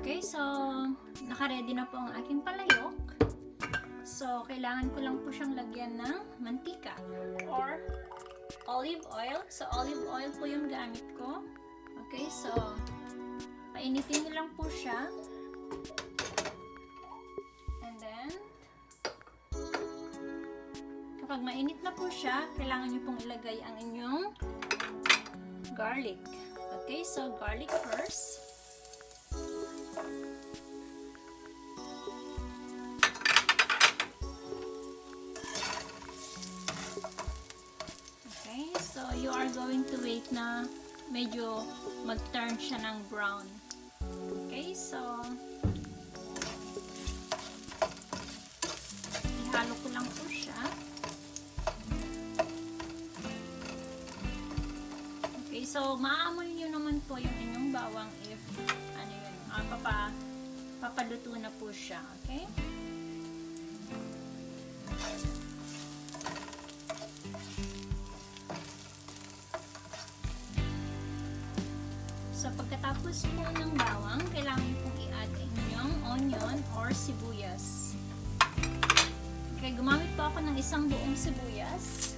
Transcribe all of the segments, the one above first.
Okay, so naka-ready na po ang aking palayok. So, kailangan ko lang po siyang lagyan ng mantika or olive oil. So, olive oil po yung gamit ko. Okay, so painitin niyo lang po siya. And then, kapag mainit na po siya, kailangan niyo pong ilagay ang inyong garlic. Okay, so garlic first. Okay, so you are going to wait na medyo mag-turn siya ng brown. Okay, so ihalo ko lang po siya. Okay, so maaamoy nyo naman po yung inyong bawang if ano yun, papaluto na po siya. Okay? So, pagkatapos po ng bawang, kailangan pong i-add inyong onion or sibuyas. Okay, gumamit po ako ng isang buong sibuyas.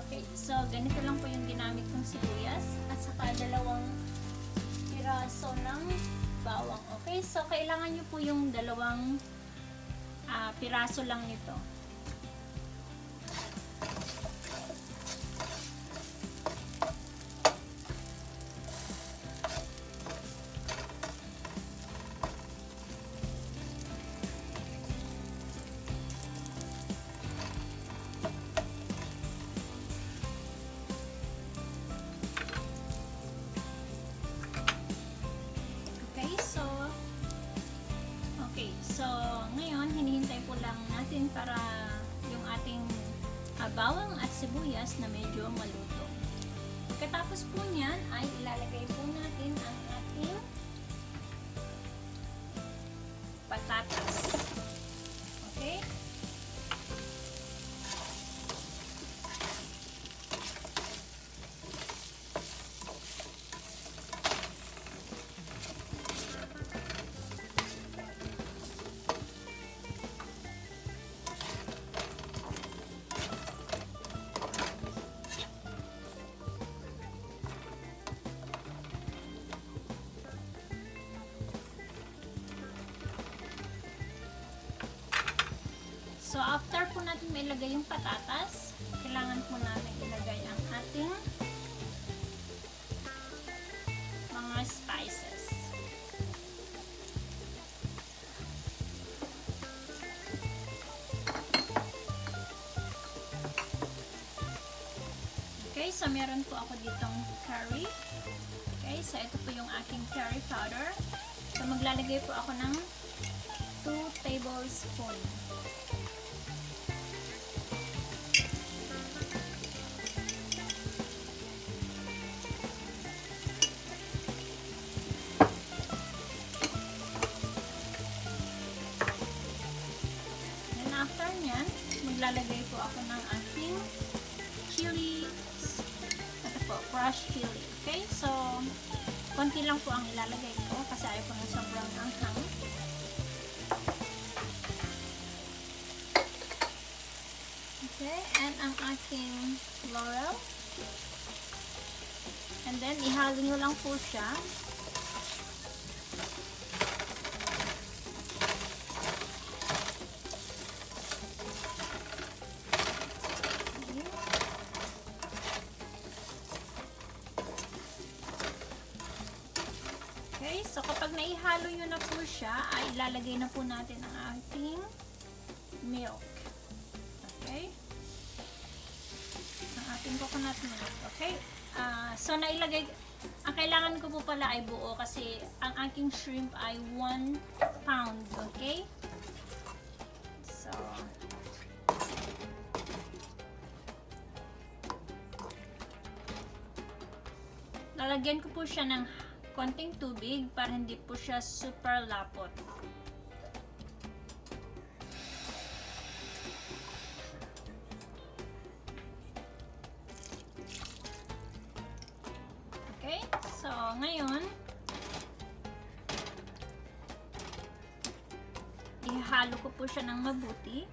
Okay, so ganito lang po yung ginamit kong sibuyas at saka 2 piraso ng bawang. Okay, so kailangan nyo po yung 2 piraso lang nito. So, ngayon, hinihintay po lang natin para yung ating bawang at sibuyas na medyo maluto. Pagkatapos po niyan, ay ilalagay po natin ang ating patatas. Okay? So, after po natin mailagay yung patatas, kailangan po natin ilagay ang ating mga spices. Okay, so meron po ako ditong curry. Okay, so ito po yung aking curry powder. So, maglalagay po ako ng 2 tablespoons. After nyan, maglalagay po ako ng ating chilli. Ito po, crushed chilli. Okay? So, konti lang po ang ilalagay ko kasi ayaw ko na sobrang anghang. Okay? And ang ating laurel. And then, ihalo nyo lang po siya. Okay, so kapag naihalo nyo na po siya, ay ilalagay na po natin ang ating milk. Okay? Ang ating coconut milk. Okay? So, nailagay, ang kailangan ko po pala ay buo kasi ang aking shrimp ay 1 pound. Okay? So, lalagyan ko po siya ng konting tubig para hindi po siya super lapot. Okay? So, ngayon, ihalo ko po siya ng mabuti.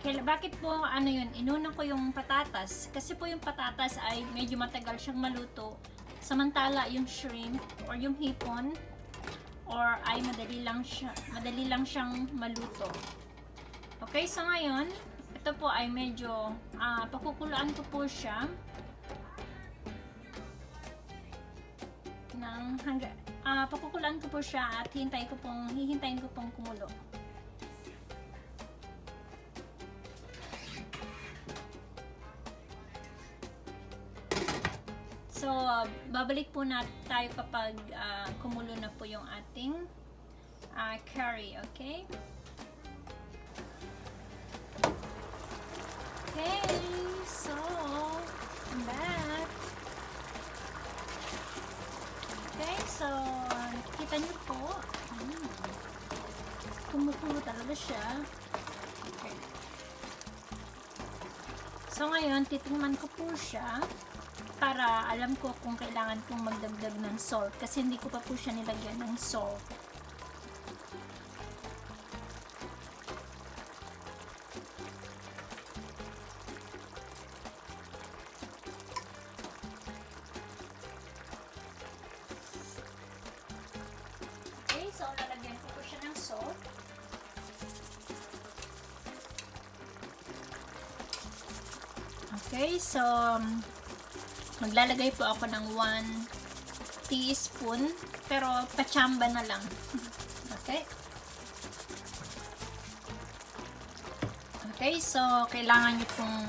Bakit po ano yun, inuna ko yung patatas kasi po yung patatas ay medyo matagal siyang maluto, samantala yung shrimp or yung hipon or ay madali lang siyang maluto. Okay, so ngayon ito po ay medyo pakukuluan ko po siya pakukuluan ko po siya at hihintayin ko pong kumulo. So, babalik po tayo kapag kumulo na po yung ating curry, okay? Okay, so, I'm back. Okay, so, nakikita niyo po, kumukulo talaga siya. Okay. So, ngayon, titingnan ko po siya para alam ko kung kailangan kong magdagdag ng salt kasi hindi ko pa po siya nilagyan ng salt. Okay, so lalagyan ko po siya ng salt. Okay, so maglalagay po ako ng 1 teaspoon pero pachamba na lang. Okay? Okay, so kailangan nyo pong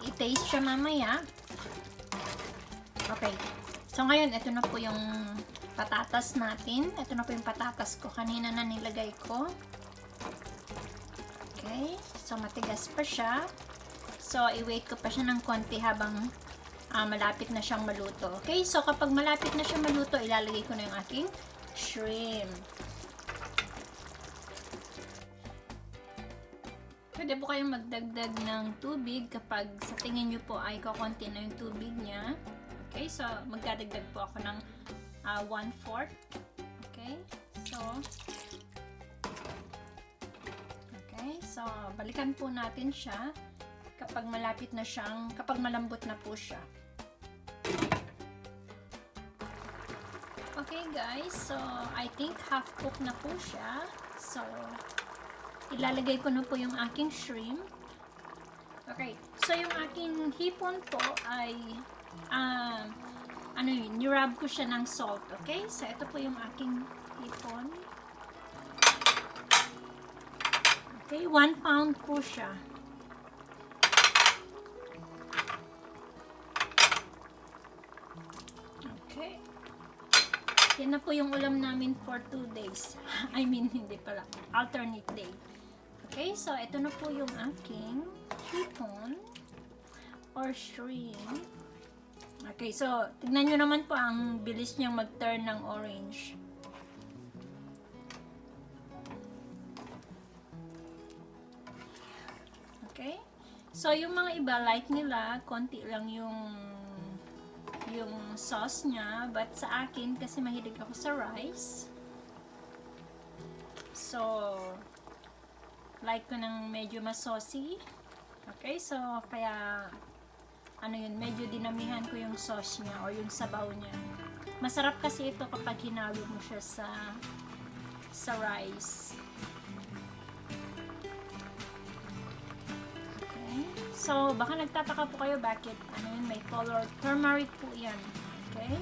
i-taste siya mamaya. Okay. So ngayon, ito na po yung patatas natin. Ito na po yung patatas ko. Kanina na nilagay ko. Okay. So matigas pa siya. So i-wait ko pa siya ng konti habang malapit na siyang maluto. Okay, so kapag malapit na siyang maluto, ilalagay ko na yung aking shrimp. Pwede po kayong magdagdag ng tubig kapag sa tingin nyo po ay kakonti na yung tubig niya. Okay, so magdadagdag po ako ng 1/4. Okay, so balikan po natin siya kapag kapag malambot na po siya. Okay guys, so I think half cook na po siya. So, ilalagay ko na po yung aking shrimp. Okay, so yung aking hipon po ay, nirub ko siya ng salt. Okay, so ito po yung aking hipon. Okay, 1 pound po siya. Okay. Yan na po yung ulam namin for 2 days. I mean, hindi pala. Alternate day. Okay, so ito na po yung aking hipon or shrimp. Okay, so tignan nyo naman po ang bilis niyang mag-turn ng orange. Okay? So, yung mga iba, like nila, konti lang yung sauce niya. But sa akin, kasi mahilig ako sa rice. So, like ko ng medyo mas saucy. Okay? So, kaya, medyo dinamihan ko yung sauce niya or yung sabaw niya. Masarap kasi ito kapag hinalo mo siya sa rice. So, baka nagtataka po kayo bakit may color. Turmeric po yan. Okay?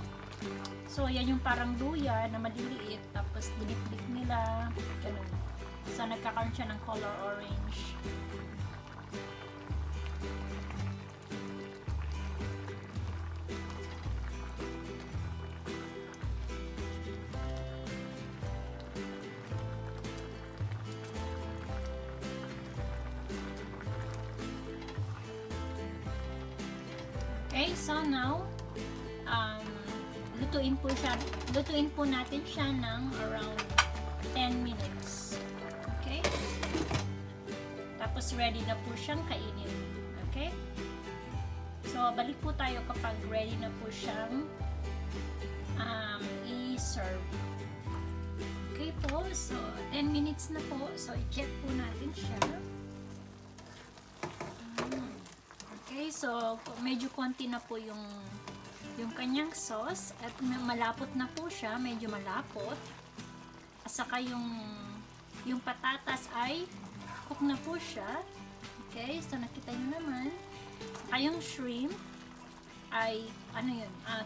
So, yan yung parang luya na maliliit. Tapos, diniplik nila. Ganun. So, nagkakaroon siya ng color orange. Okay, so now, lutuin po natin siya ng around 10 minutes. Okay? Tapos ready na po siyang kainin. Okay? balik po tayo kapag ready na po siyang i-serve. Okay po, so 10 minutes na po. So, i-check po natin siya. Okay, so medyo konti na po yung kanyang sauce at malapot na po siya, medyo malapot. At saka yung patatas ay cook na po siya. Okay, so nakita nyo naman. Saka yung shrimp ay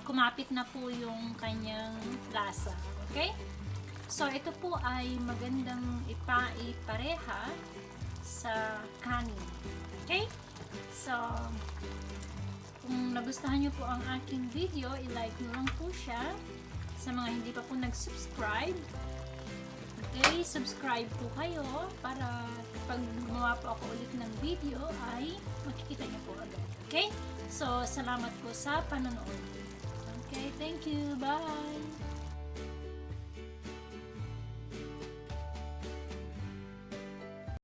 kumapit na po yung kanyang lasa. Okay? So, ito po ay magandang ipareha sa kanin. Okay? So, kung nagustuhan nyo po ang aking video, i-like nyo lang po siya. Sa mga hindi pa po nag-subscribe, okay, subscribe po kayo para pag gumawa po ako ulit ng video ay makikita nyo po agad. Okay? So, salamat po sa panonood. Okay, thank you. Bye!